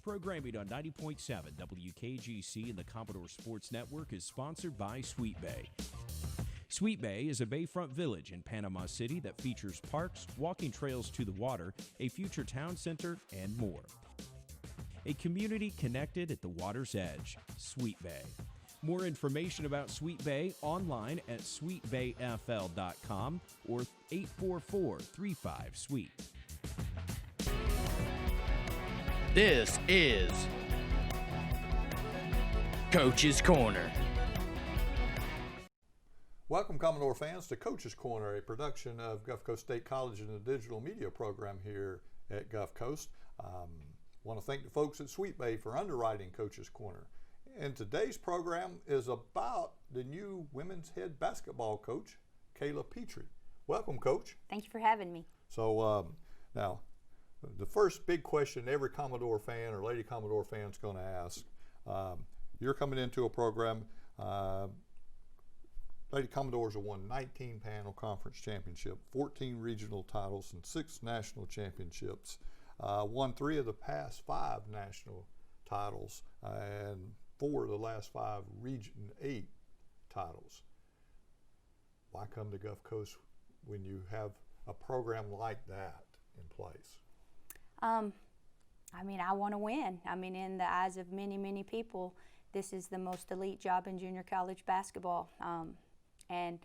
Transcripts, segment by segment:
Programming on 90.7 WKGC and the Commodore Sports Network is sponsored by Sweet Bay. Sweet Bay is a bayfront village in Panama City that features parks, walking trails to the water, a future town center, and more. A community connected at the water's edge, Sweet Bay. More information about Sweet Bay online at sweetbayfl.com or 844-35-SWEET. This is Coach's Corner. Welcome, Commodore fans, to Coach's Corner, a production of Gulf Coast State College and the digital media program here at Gulf Coast. Want to thank the folks at Sweet Bay for underwriting Coach's Corner. And today's program is about the new women's head basketball coach, Cayla Petree. Welcome, Coach. Thank you for having me. So now, the first big question every Commodore fan or Lady Commodore fan is going to ask, you're coming into a program, Lady Commodores have won 19 panel conference championship, 14 regional titles, and 6 national championships. Won 3 of the past 5 national titles, and 4 of the last 5 Region 8 titles. Why come to Gulf Coast when you have a program like that in place? I want to win. In the eyes of many, many people, this is the most elite job in junior college basketball. And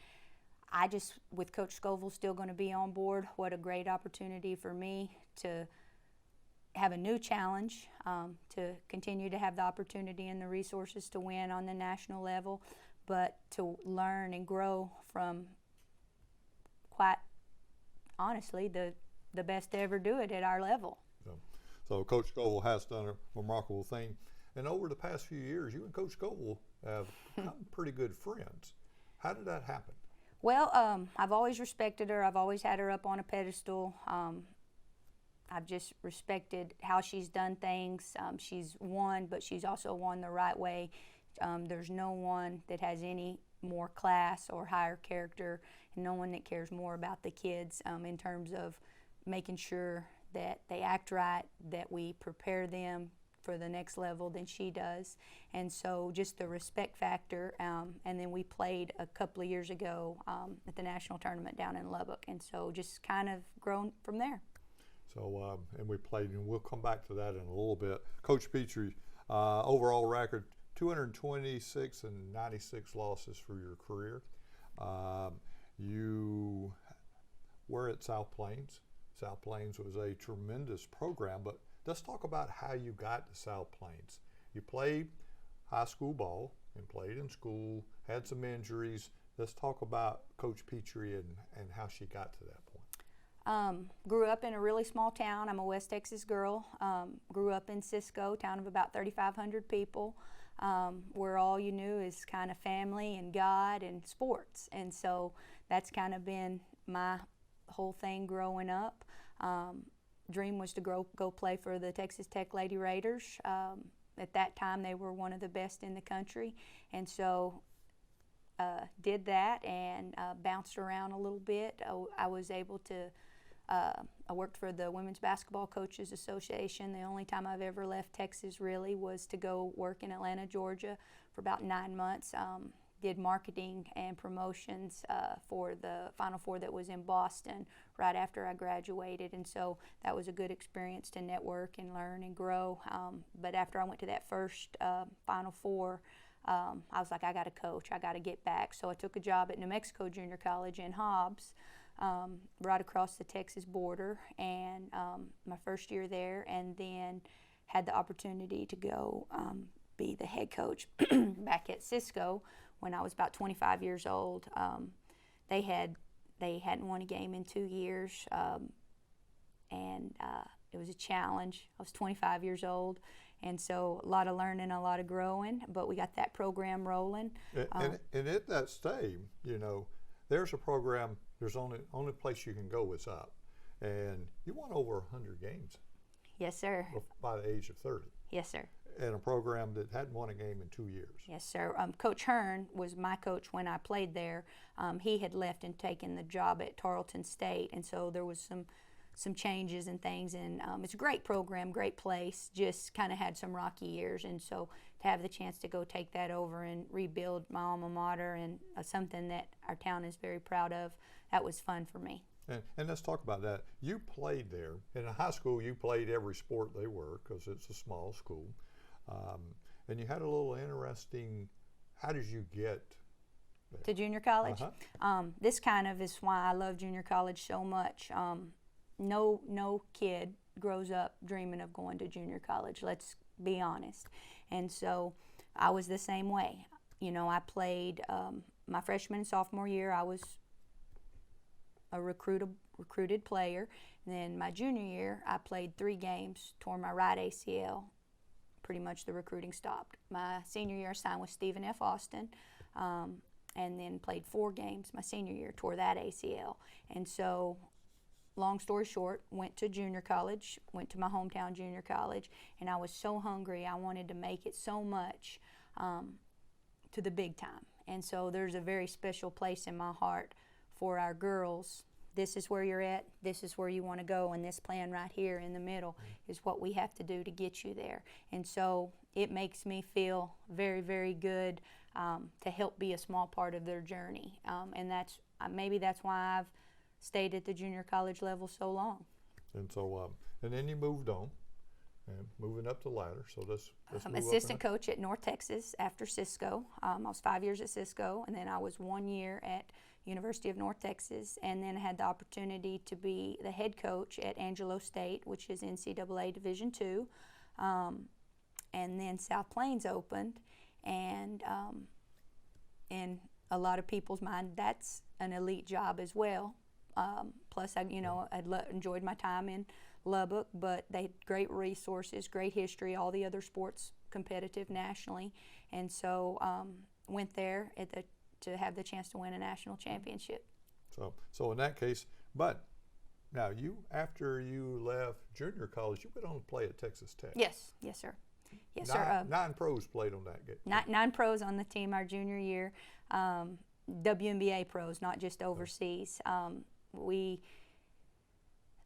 I just, with Coach Scoville still going to be on board, what a great opportunity for me to have a new challenge, to continue to have the opportunity and the resources to win on the national level, but to learn and grow from, quite honestly, the best to ever do it at our level. So Coach Scoville has done a remarkable thing. And over the past few years, you and Coach Scoville have become pretty good friends. How did that happen? Well, I've always respected her. I've always had her up on a pedestal. I've just respected how she's done things. She's won, but she's also won the right way. There's no one that has any more class or higher character, and no one that cares more about the kids in terms of making sure that they act right, that we prepare them for the next level than she does. And so just the respect factor, and then we played a couple of years ago at the national tournament down in Lubbock, and so just kind of grown from there. So, and we played, and we'll come back to that in a little bit. Coach Petree, overall record, 226 and 96 losses for your career. You were at South Plains. South Plains was a tremendous program, but let's talk about how you got to South Plains. You played high school ball and played in school, had some injuries. Let's talk about Coach Petree and how she got to that point. Grew up in a really small town. I'm a West Texas girl. Grew up in Cisco, town of about 3,500 people, where all you knew is kind of family and God and sports. And so that's kind of been my whole thing growing up. Dream was to go play for the Texas Tech Lady Raiders. At that time, they were one of the best in the country, and so did that and bounced around a little bit. I was able to. I worked for the Women's Basketball Coaches Association. The only time I've ever left Texas really was to go work in Atlanta, Georgia, for about 9 months. Did marketing and promotions for the Final Four that was in Boston right after I graduated, and so that was a good experience to network and learn and grow. But after I went to that first Final Four, I was like, I got to coach, I got to get back. So I took a job at New Mexico Junior College in Hobbs, right across the Texas border, and my first year there, and then had the opportunity to go be the head coach back at Cisco when I was about 25 years old. They hadn't won a game in 2 years, and it was a challenge. I was 25 years old, and so a lot of learning, a lot of growing, but we got that program rolling. And at that stage, there's a program, there's only place you can go is up, and you won over 100 games. Yes, sir. By the age of 30. Yes, sir. In a program that hadn't won a game in 2 years. Yes, sir. Coach Hearn was my coach when I played there. He had left and taken the job at Tarleton State, and so there was some changes and things, and it's a great program, great place, just kind of had some rocky years, and so to have the chance to go take that over and rebuild my alma mater and something that our town is very proud of, that was fun for me. And let's talk about that. You played there. In high school, you played every sport they were because it's a small school. And you had a little interesting, how did you get there? To junior college? This kind of is why I love junior college so much. No kid grows up dreaming of going to junior college, let's be honest. And so I was the same way. You know, I played my freshman and sophomore year, I was a recruited player. And then my junior year, I played 3 games, tore my right ACL. Pretty much the recruiting stopped. My senior year, I signed with Stephen F. Austin, and then played 4 games my senior year, tore that ACL. And so, long story short, went to junior college, went to my hometown junior college, and I was so hungry. I wanted to make it so much to the big time. And so there's a very special place in my heart for our girls. This is where you're at, this is where you want to go, and this plan right here in the middle is what we have to do to get you there. And so it makes me feel very, very good to help be a small part of their journey. And that's maybe that's why I've stayed at the junior college level so long. And so, and then you moved on, and moving up the ladder. So let's move assistant coach at North Texas after Cisco. I was 5 years at Cisco, and then I was 1 year at University of North Texas, and then I had the opportunity to be the head coach at Angelo State, which is NCAA Division II. And then South Plains opened, and in a lot of people's mind, that's an elite job as well. Plus, I enjoyed my time in Lubbock, but they had great resources, great history, all the other sports competitive nationally, and so went there to have the chance to win a national championship. So in that case, but now after you left junior college, you went on to play at Texas Tech. Yes, sir. Yes, sir. 9 pros played on that game. 9 pros on the team our junior year. WNBA pros, not just overseas. I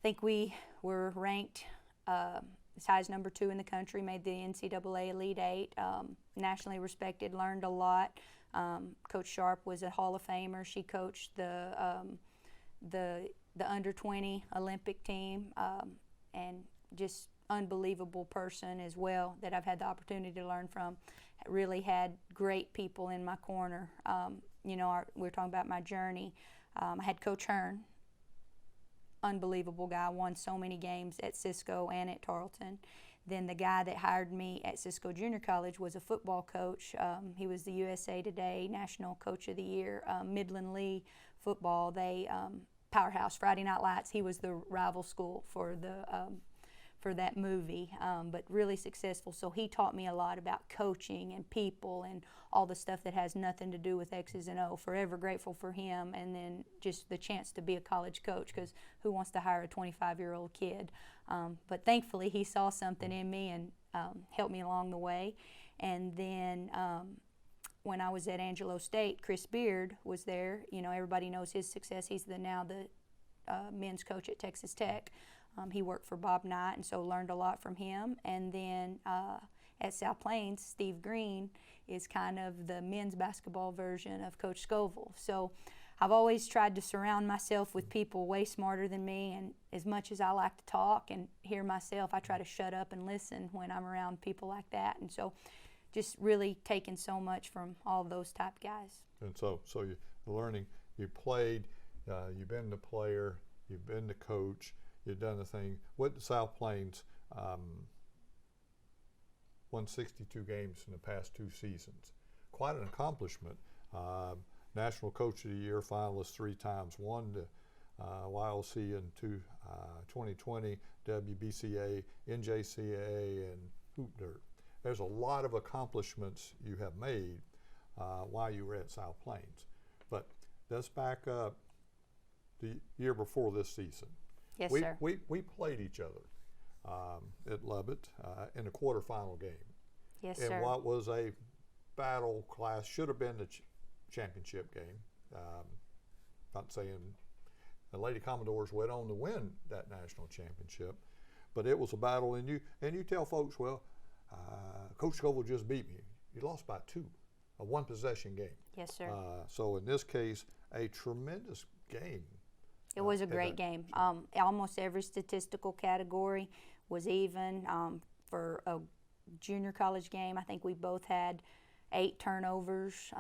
think we were ranked as high as number 2 in the country, made the NCAA Elite 8, nationally respected, learned a lot. Coach Sharp was a Hall of Famer. She coached the under 20 Olympic team, and just unbelievable person as well that I've had the opportunity to learn from. Really had great people in my corner. We're talking about my journey. I had Coach Hearn, unbelievable guy, won so many games at Cisco and at Tarleton. Then the guy that hired me at Cisco Junior College was a football coach. He was the USA Today National Coach of the Year, Midland Lee football. They powerhouse, Friday Night Lights. He was the rival school for that movie, but really successful. So he taught me a lot about coaching and people and all the stuff that has nothing to do with X's and O. Forever grateful for him, and then just the chance to be a college coach, because who wants to hire a 25-year-old kid? But thankfully he saw something in me and helped me along the way. And then when I was at Angelo State, Chris Beard was there. Everybody knows his success. He's now the men's coach at Texas Tech. He worked for Bob Knight, and so learned a lot from him. And then at South Plains, Steve Green is kind of the men's basketball version of Coach Scoville. So I've always tried to surround myself with people way smarter than me, and as much as I like to talk and hear myself, I try to shut up and listen when I'm around people like that. And so just really taken so much from all of those type guys. And so you're learning, you played, you've been the player, you've been the coach, you've done the thing. What South Plains won 62 games in the past 2 seasons. Quite an accomplishment. National Coach of the Year finalist 3 times, won the YLC in 2020, WBCA, NJCAA, and Hoop Dirt. There's a lot of accomplishments you have made while you were at South Plains. But let's back up the year before this season. Yes, sir. We played each other at Lubbock in a quarterfinal game. Yes, in sir. what was a battle class, should have been the championship game. Not saying the Lady Commodores went on to win that national championship. But it was a battle, and you tell folks, well, Coach Scoville just beat me. You lost by 2, a 1-possession game. Yes, sir. So in this case, a tremendous game. It was a great game. Almost every statistical category was even. For a junior college game, I think we both had 8 turnovers.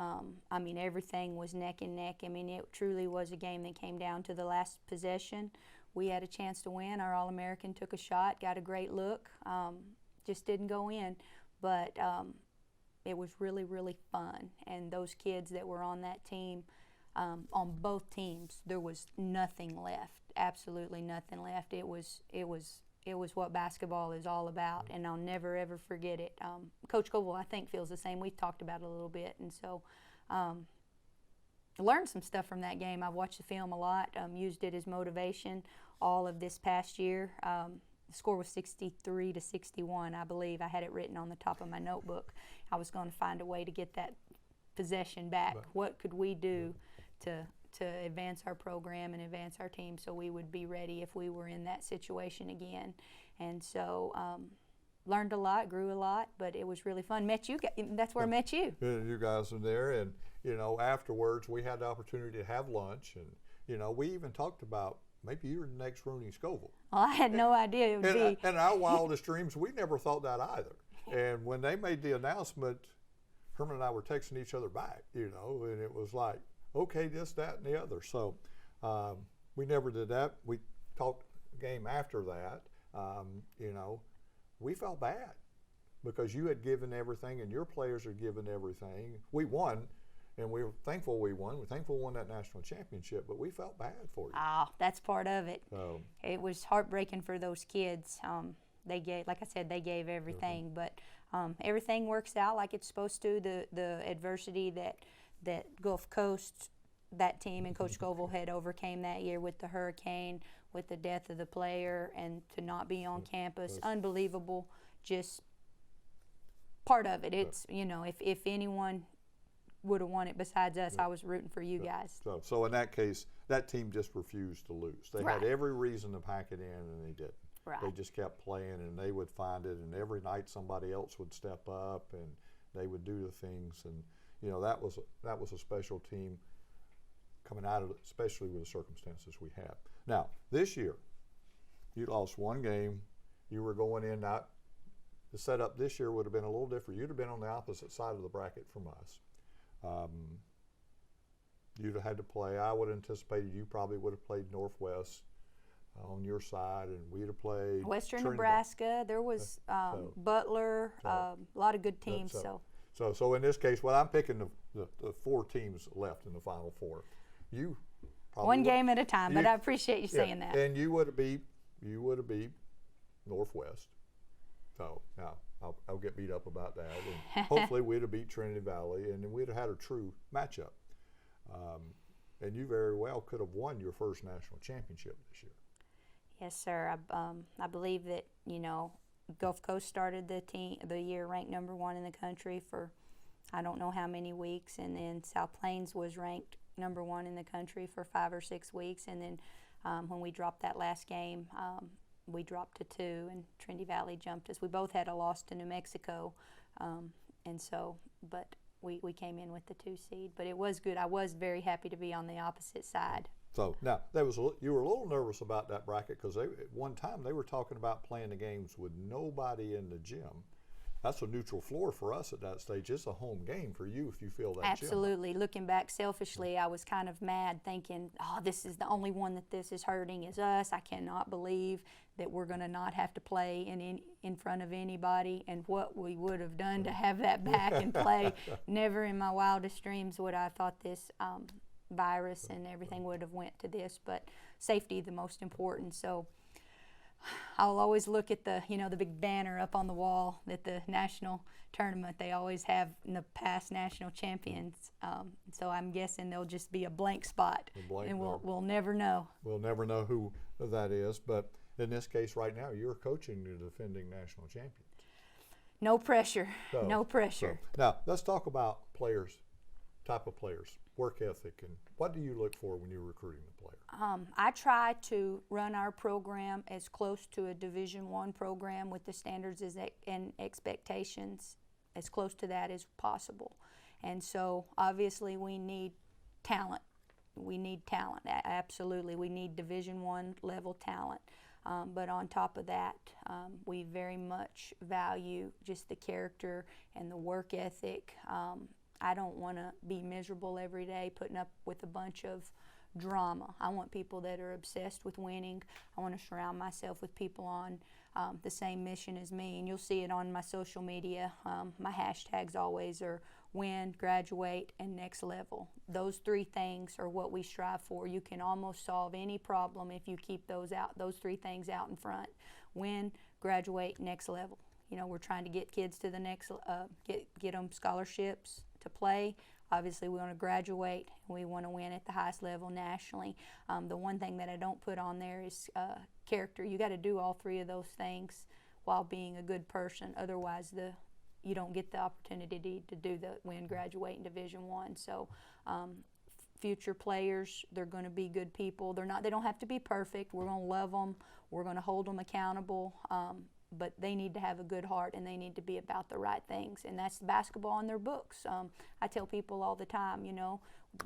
I mean, everything was neck and neck. I mean, it truly was a game that came down to the last possession. We had a chance to win. Our All-American took a shot, got a great look, just didn't go in. But it was really, really fun. And those kids that were on that team, on both teams, there was nothing left, absolutely nothing left. It was what basketball is all about, and I'll never, ever forget it. Coach Scoville, I think, feels the same. We've talked about it a little bit, and so learned some stuff from that game. I've watched the film a lot, used it as motivation all of this past year. The score was 63-61, I believe. I had it written on the top of my notebook. I was going to find a way to get that possession back. Right. What could we do to advance our program and advance our team so we would be ready if we were in that situation again? And so learned a lot, grew a lot, but it was really fun. Met you, that's where I met you. You guys were there, and afterwards we had the opportunity to have lunch, and we even talked about maybe you're the next Rooney Scoville. Well, I had no idea it would be. In our wildest dreams, we never thought that either. And when they made the announcement, Herman and I were texting each other back, and it was like, okay, this, that, and the other. So we never did that. We talked game after that. We felt bad because you had given everything and your players are giving everything. We won, and we were thankful we won. We're thankful we won that national championship, but we felt bad for you. Oh, that's part of it. It was heartbreaking for those kids. They gave, like I said, they gave everything, but everything works out like it's supposed to. The adversity that Gulf Coast, that team and Coach Scoville had overcame that year with the hurricane, with the death of the player, and to not be on campus, unbelievable. Just part of it. It's if anyone would have won it besides us, I was rooting for you guys. So in that case, that team just refused to lose. They had every reason to pack it in, and they didn't. Right. They just kept playing, and they would find it, and every night somebody else would step up, and they would do the things, and that was a special team coming out of it, especially with the circumstances we had. Now, this year, you lost one game. You were going in. Now, the setup this year would have been a little different. You'd have been on the opposite side of the bracket from us. You'd have had to play. I would have anticipated you probably would have played Northwest on your side, and we'd have played Western Trinity. Nebraska. There was Butler, a lot of good teams. So in this case, I'm picking the 4 teams left in the Final Four. You probably one game at a time, but I appreciate you saying that. And you would have beat Northwest. So now I'll get beat up about that. And hopefully we'd have beat Trinity Valley, and then we'd have had a true matchup. And you very well could have won your first national championship this year. Yes, sir. I believe that Gulf Coast started the year ranked number 1 in the country for I don't know how many weeks, and then South Plains was ranked number 1 in the country for 5 or 6 weeks, and then when we dropped that last game, we dropped to 2, and Trinity Valley jumped us. We both had a loss to New Mexico, but we came in with the 2 seed. But it was good. I was very happy to be on the opposite side. So now you were a little nervous about that bracket because at one time they were talking about playing the games with nobody in the gym. That's a neutral floor for us at that stage. It's a home game for you if you feel that. Absolutely. Looking back selfishly, I was kind of mad thinking, this is the only one that this is hurting is us. I cannot believe that we're going to not have to play in front of anybody, and what we would have done to have that back and play. Never in my wildest dreams would I have thought this virus and everything would have went to this, but safety the most important. So I'll always look at the big banner up on the wall at the national tournament. They always have in the past national champions. So I'm guessing there'll just be a blank spot, and we'll never know. We'll never know who that is. But in this case, right now, you're coaching the defending national champions. No pressure. No pressure. Now let's talk about players, type of players. work ethic, and what do you look for when you're recruiting the player? I try to run our program as close to a Division I program with the standards and expectations as close to that as possible. And so obviously we need talent. We need talent, absolutely. We need Division I level talent. But on top of that, we very much value just the character and the work ethic. I don't want to be miserable every day putting up with a bunch of drama. I want people that are obsessed with winning. I want to surround myself with people on the same mission as me. And you'll see it on my social media. My hashtags always are win, graduate, and next level. Those three things are what we strive for. You can almost solve any problem if you keep those three things out in front. Win, graduate, next level. You know, we're trying to get kids to the next, get them scholarships to play. Obviously, we want to graduate, and we want to win at the highest level nationally. The one thing that I don't put on there is character. You got to do all three of those things while being a good person. Otherwise, you don't get the opportunity to do the win, graduate in Division I. So, future players, they're going to be good people. They don't have to be perfect. We're going to love them. We're going to hold them accountable. But they need to have a good heart, and they need to be about the right things, and that's basketball in their books. I tell people all the time, you know,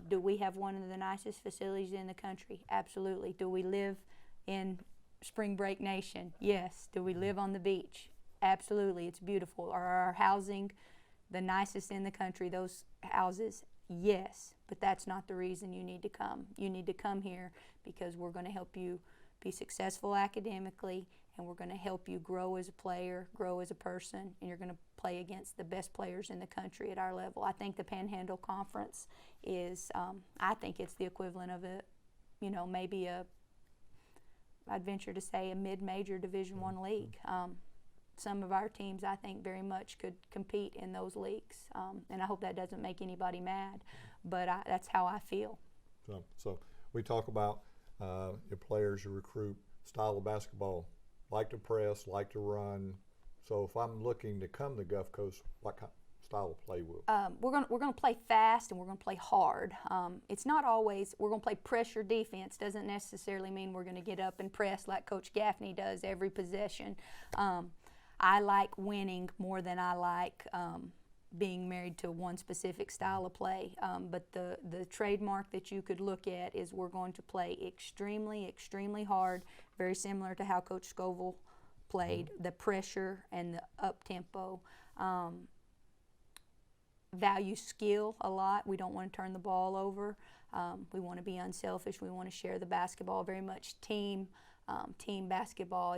do we have one of the nicest facilities in the country? Absolutely. Do we live in Spring Break Nation? Yes. Do we live on the beach? Absolutely. It's beautiful. Are our housing the nicest in the country, those houses? Yes. But that's not the reason you need to come. You need to come here because we're going to help you be successful academically, and we're going to help you grow as a player, grow as a person, and you're going to play against the best players in the country at our level. I think the Panhandle Conference is, I think it's the equivalent of maybe I'd venture to say a mid-major Division I league. Some of our teams, I think, very much could compete in those leagues, and I hope that doesn't make anybody mad, but that's how I feel. So we talk about your players, you recruit, style of basketball, like to press, like to run. So if I'm looking to come to Gulf Coast, what kind of style of play will? We're going to play fast, and we're going to play hard. It's not always we're going to play pressure defense. Doesn't necessarily mean we're going to get up and press like Coach Gaffney does every possession. I like winning more than I like being married to one specific style of play. But the trademark that you could look at is we're going to play extremely, extremely hard, very similar to how Coach Scoville played, the pressure and the up-tempo. Value skill a lot. We don't want to turn the ball over. We want to be unselfish. We want to share the basketball, very much team basketball.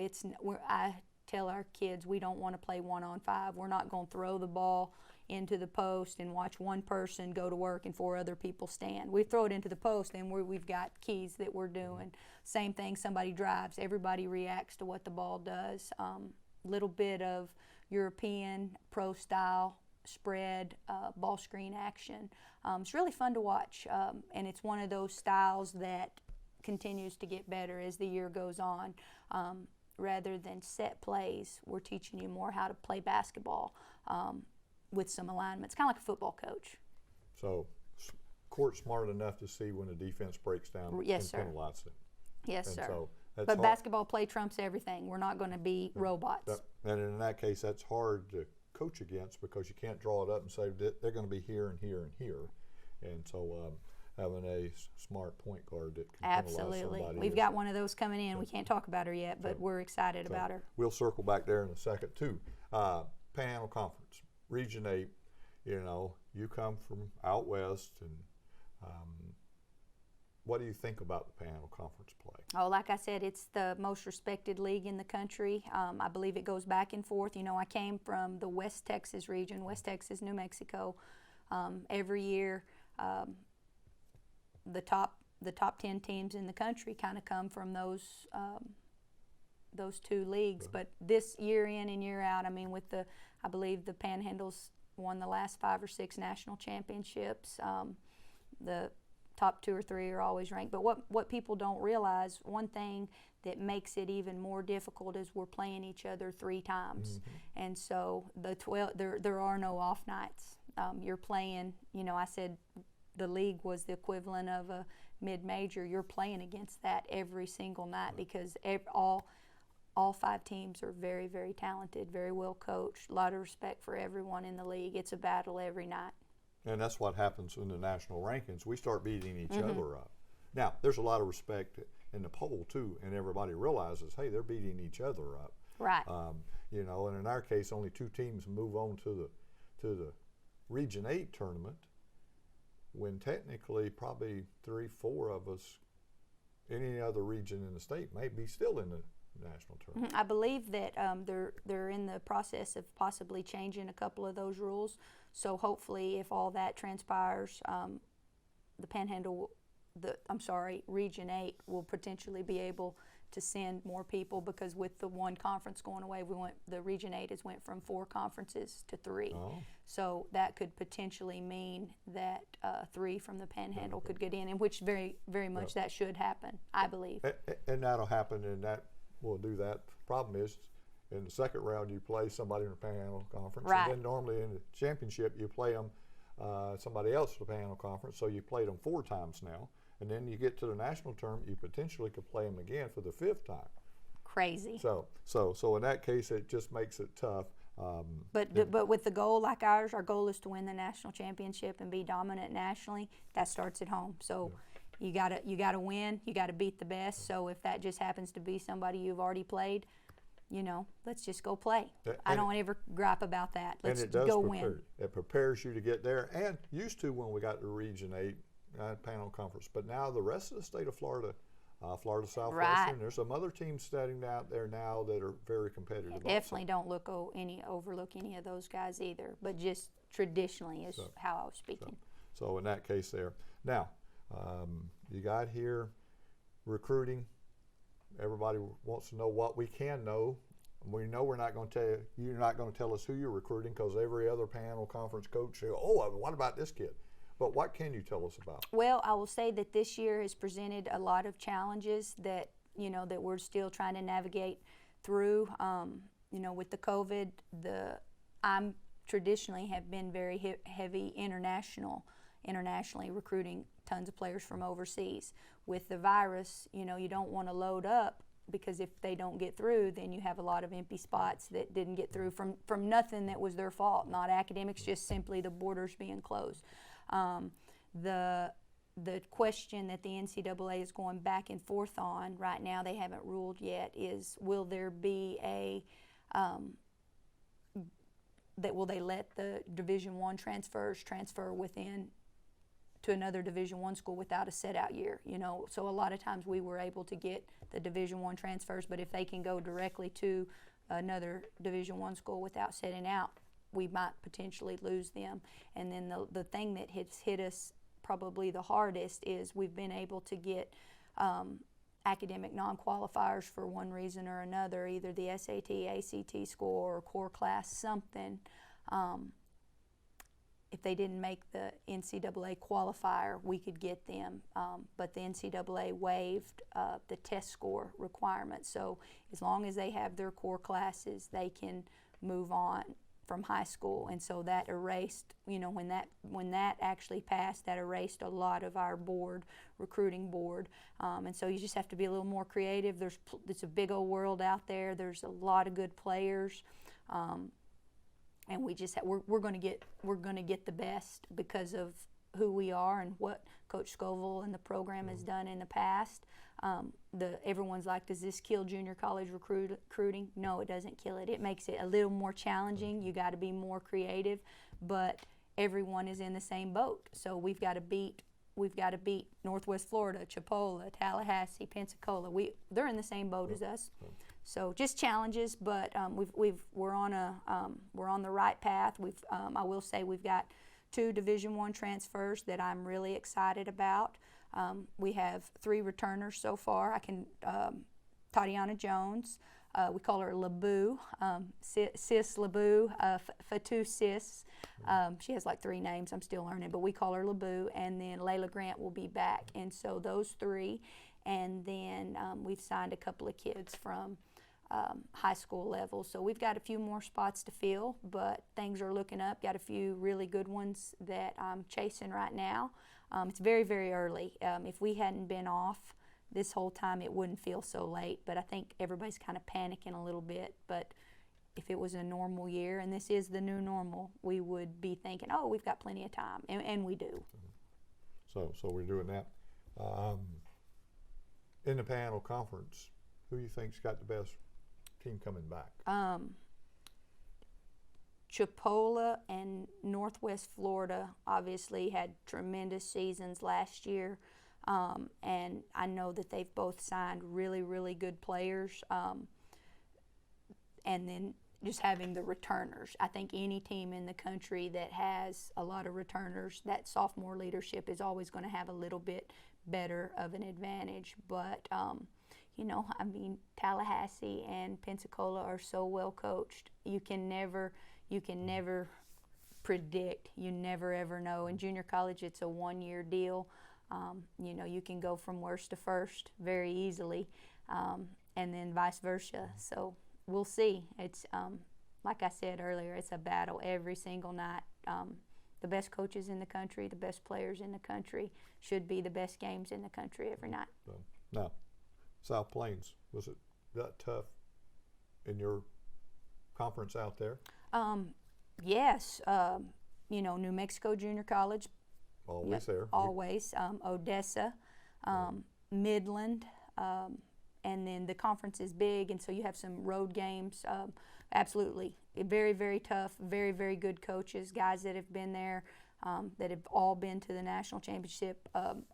I tell our kids we don't want to play 1-on-5. We're not going to throw the ball into the post and watch one person go to work and 4 other people stand. We throw it into the post, and we've got keys that we're doing. Same thing, somebody drives, everybody reacts to what the ball does. Little bit of European pro style spread, ball screen action. It's really fun to watch, and it's one of those styles that continues to get better as the year goes on. Rather than set plays, we're teaching you more how to play basketball with some alignments, kind of like a football coach. So, court smart enough to see when the defense breaks down yes, and penalize it. Yes, and sir. So but basketball play trumps everything. We're not going to be robots. And in that case, that's hard to coach against because you can't draw it up and say they're going to be here and here and here. And so having a smart point guard that can absolutely. penalize somebody. We've got one of those coming in. We can't talk about her yet, but we're excited about her. We'll circle back there in a second, too. Panhandle Conference, Region 8, you come from out west, and what do you think about the Panhandle Conference play? Oh, like I said, it's the most respected league in the country. I believe it goes back and forth. I came from the West Texas region, West Texas, New Mexico. Every year, the top 10 teams in the country kind of come from those 2 leagues. Right. But this year in and year out, I believe the Panhandles won the last 5 or 6 national championships. The top 2 or 3 are always ranked. But what people don't realize, one thing that makes it even more difficult is we're playing each other 3 times. Mm-hmm. And so there are no off nights. You're playing, I said the league was the equivalent of a mid-major, you're playing against that every single night because all 5 teams are very, very talented, very well coached, a lot of respect for everyone in the league. It's a battle every night. And that's what happens in the national rankings. We start beating each other up. Now, there's a lot of respect in the poll too, and everybody realizes, hey, they're beating each other up. Right. You know, and in our case, only 2 teams move on to the Region 8 tournament, when technically probably 3-4 of us, any other region in the state, may be still in the national tournament. I believe that they're in the process of possibly changing a couple of those rules. So hopefully, if all that transpires, the Panhandle, Region 8 will potentially be able to send more people, because with the one conference going away, the Region 8 has went from 4 conferences to 3. Oh. So that could potentially mean that 3 from the Panhandle could get in, and which very, very much that should happen, I believe. And that'll happen, and that will do that. The problem is, in the second round, you play somebody in the Panhandle Conference, Right. and then normally in the championship, you play them somebody else in the Panhandle Conference. So you played them 4 times now. And then you get to the national tournament, you potentially could play them again for the 5th time. Crazy. So in that case, it just makes it tough. But with the goal like ours, our goal is to win the national championship and be dominant nationally. That starts at home. So you gotta win. You gotta beat the best. So if that just happens to be somebody you've already played, you know, let's just go play. I don't ever gripe about that. Let's go win. It prepares you to get there. And used to when we got to Region 8. Panhandle Conference, but now the rest of the state of Florida, Florida Southwestern, Right. There's some other teams standing out there now that are very competitive. Definitely don't overlook any of those guys either, but just traditionally is how I was speaking. So in that case there. Now, you got here recruiting. Everybody wants to know what we can know. We know we're not going to tell you, you're not going to tell us who you're recruiting, because every other Panhandle Conference coach says, oh, what about this kid? But what can you tell us about? Well, I will say that this year has presented a lot of challenges that, you know, that we're still trying to navigate through. You know, with the COVID, I'm traditionally have been very heavy internationally recruiting tons of players from overseas. With the virus, you know, you don't want to load up, because if they don't get through, then you have a lot of empty spots that didn't get through from nothing that was their fault, not academics, just simply the borders being closed. The question that the NCAA is going back and forth on right now, they haven't ruled yet, is will there be will they let the Division I transfers transfer within to another Division I school without a set out year, you know? So a lot of times we were able to get the Division I transfers, but if they can go directly to another Division I school without setting out, we might potentially lose them. And then the thing that has hit us probably the hardest is we've been able to get academic non-qualifiers for one reason or another, either the SAT, ACT score, or core class something. If they didn't make the NCAA qualifier, we could get them, but the NCAA waived the test score requirement. So as long as they have their core classes, they can move on from high school. And so that erased, you know, when that actually passed, that erased a lot of our recruiting board. And so you just have to be a little more creative. It's a big old world out there. There's a lot of good players. And we're going to get the best because of who we are and what Coach Scoville and the program has done in the past. Everyone's like, does this kill junior college recruiting? No, it doesn't kill it. It makes it a little more challenging. You got to be more creative, but everyone is in the same boat. So we've got to beat Northwest Florida, Chipola, Tallahassee, Pensacola. They're in the same boat as us. So just challenges, but we're on the right path. I will say we've got 2 Division I transfers that I'm really excited about. We have 3 returners so far. Tatiana Jones, we call her Laboo, Sis Laboo, Fatou Sis. She has like 3 names, I'm still learning, but we call her Laboo. And then Layla Grant will be back. And so those 3. And then we've signed a couple of kids from high school level. So we've got a few more spots to fill, but things are looking up. Got a few really good ones that I'm chasing right now. It's very, very early. If we hadn't been off this whole time, it wouldn't feel so late. But I think everybody's kind of panicking a little bit. But if it was a normal year, and this is the new normal, we would be thinking, oh, we've got plenty of time, and we do. So we're doing that. In the panel conference, who do you think's got the best team coming back? Chipola and Northwest Florida obviously had tremendous seasons last year, and I know that they've both signed really, really good players. And then just having the returners. I think any team in the country that has a lot of returners, that sophomore leadership is always going to have a little bit better of an advantage. But, you know, I mean, Tallahassee and Pensacola are so well coached. You can never predict. You never ever know. In junior college, it's a one-year deal. You know, you can go from worst to first very easily, and then vice versa. So we'll see. It's like I said earlier, it's a battle every single night. The best coaches in the country, the best players in the country, should be the best games in the country every night. Now, South Plains, was it that tough in your conference out there? Yes. You know, New Mexico Junior College. Always there. Always. Odessa, Midland, and then the conference is big, and so you have some road games. Absolutely. Very, very tough, very, very good coaches, guys that have been there, that have all been to the national championship.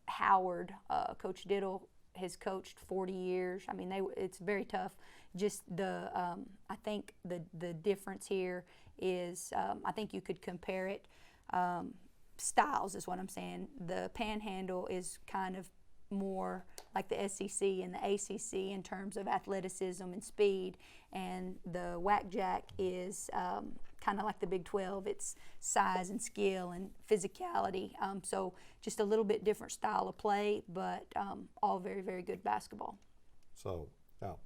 Howard, Coach Diddle, has coached 40 years. I mean, it's very tough. Just I think the difference here is, I think you could compare it, styles is what I'm saying. The Panhandle is kind of more like the SEC and the ACC in terms of athleticism and speed, and the Whack Jack is kind of like the Big 12. It's size and skill and physicality. So just a little bit different style of play, but all very, very good basketball. So now,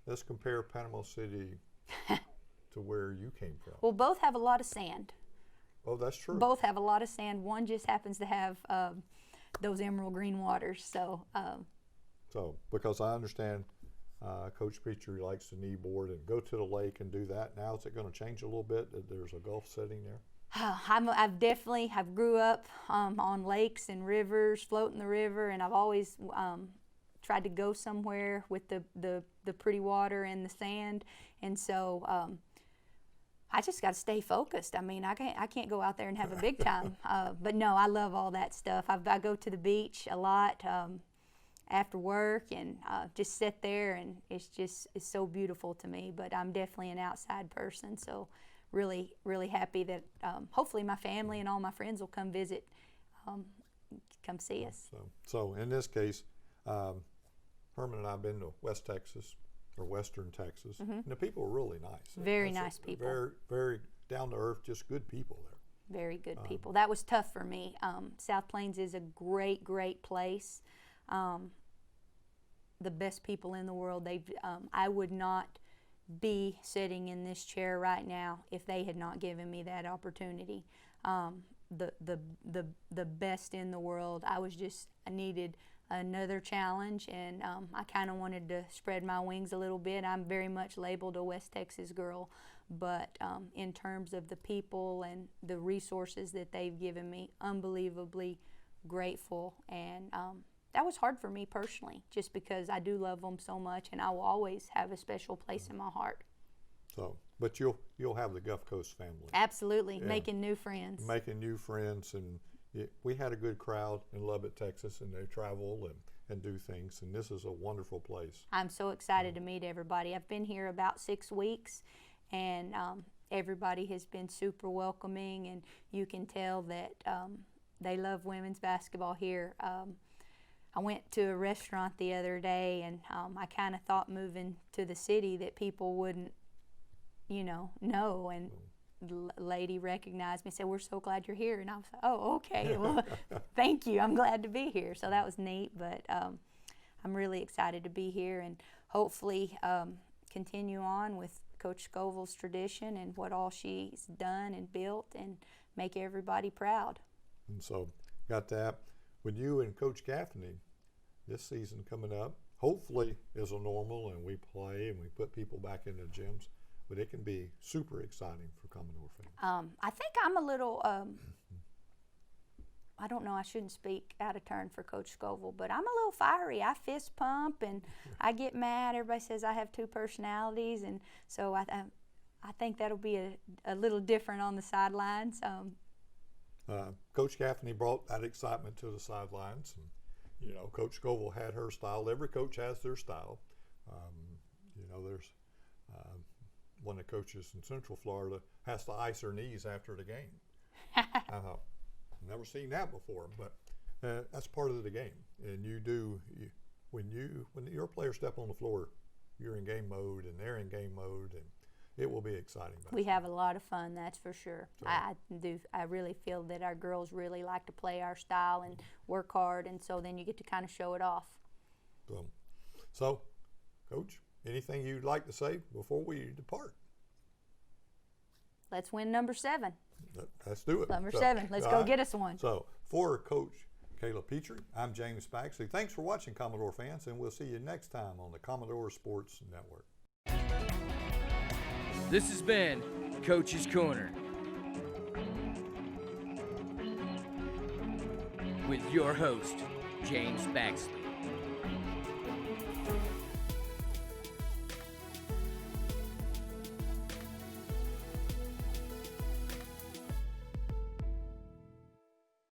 let's compare Panama City to where you came from. Well, both have a lot of sand. Oh, that's true. Both have a lot of sand. One just happens to have those emerald green waters. So because I understand Coach Petree likes to kneeboard and go to the lake and do that. Now is it going to change a little bit that there's a Gulf setting there? I've grew up on lakes and rivers, floating the river, and I've always tried to go somewhere with the pretty water and the sand, and so I just got to stay focused. I mean, I can't go out there and have a big time. But no, I love all that stuff. I go to the beach a lot after work and just sit there, and it's so beautiful to me. But I'm definitely an outside person, so really, really happy that hopefully my family and all my friends will come visit, come see us. So in this case, Herman and I have been to West Texas, or Western Texas, and the people are really nice. Very nice people. Very, very down to earth, just good people there. Very good people. That was tough for me. South Plains is a great, great place. The best people in the world. I would not be sitting in this chair right now if they had not given me that opportunity. The best in the world. I needed another challenge, and I kind of wanted to spread my wings a little bit. I'm very much labeled a West Texas girl, but in terms of the people and the resources that they've given me, unbelievably grateful. And that was hard for me personally, just because I do love them so much, and I will always have a special place in my heart. So, but you'll have the Gulf Coast family. Absolutely, yeah. Making new friends. Making new friends, and we had a good crowd in Lubbock, Texas, and they travel and do things, and this is a wonderful place. I'm so excited to meet everybody. I've been here about 6 weeks, and everybody has been super welcoming, and you can tell that they love women's basketball here. I went to a restaurant the other day, and I kind of thought moving to the city that people wouldn't, know, and the lady recognized me and said, "We're so glad you're here." And I was like, "Oh, okay, well, thank you. I'm glad to be here." So that was neat, but I'm really excited to be here, and hopefully continue on with Coach Scoville's tradition and what all she's done and built, and make everybody proud. And so got that. when you and Coach Gaffney, this season coming up, hopefully is a normal and we play and we put people back in the gyms, but it can be super exciting for Commodore fans. I think I'm a little, I don't know, I shouldn't speak out of turn for Coach Scoville, but I'm a little fiery. I fist pump and I get mad. Everybody says I have two personalities, and so I think that'll be a little different on the sidelines. Coach Gaffney brought that excitement to the sidelines. And, you know, Coach Scoville had her style. Every coach has their style. You know, there's one of the coaches in Central Florida has to ice her knees after the game. I thought, never seen that before, but that's part of the game. And when your players step on the floor, you're in game mode and they're in game mode, and it will be exciting. We have a lot of fun, that's for sure. So, I really feel that our girls really like to play our style and work hard, and so then you get to kind of show it off. So, Coach, anything you'd like to say before we depart? Let's win number 7. Let's do it. Number 7. Let's go get us one. So, for Coach Cayla Petree, I'm James Baxley. Thanks for watching, Commodore fans, and we'll see you next time on the Commodore Sports Network. This has been Coach's Corner with your host, James Baxley.